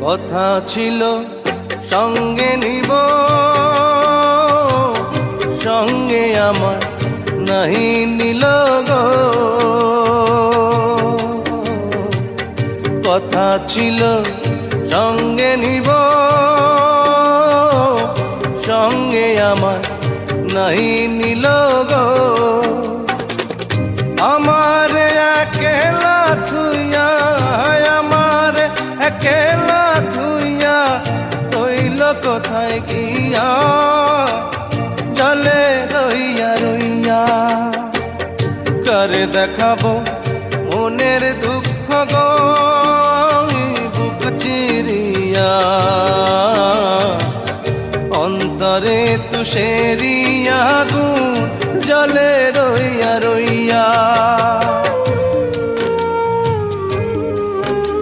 কথা ছিল সঙ্গে নিব, সঙ্গে আমার নাহি নিল গো। কথা ছিল সঙ্গে নিব, সঙ্গে আমার নাহি নিল গো। আমার একেলা থুইয়া, আমার একেলা থুইয়া রইল কোথায় গিয়া, জলে রইয়া রইয়া। করে দেখাবো মনের দুঃখ গো বুক চিরিয়া, অন্তরে তুষেরি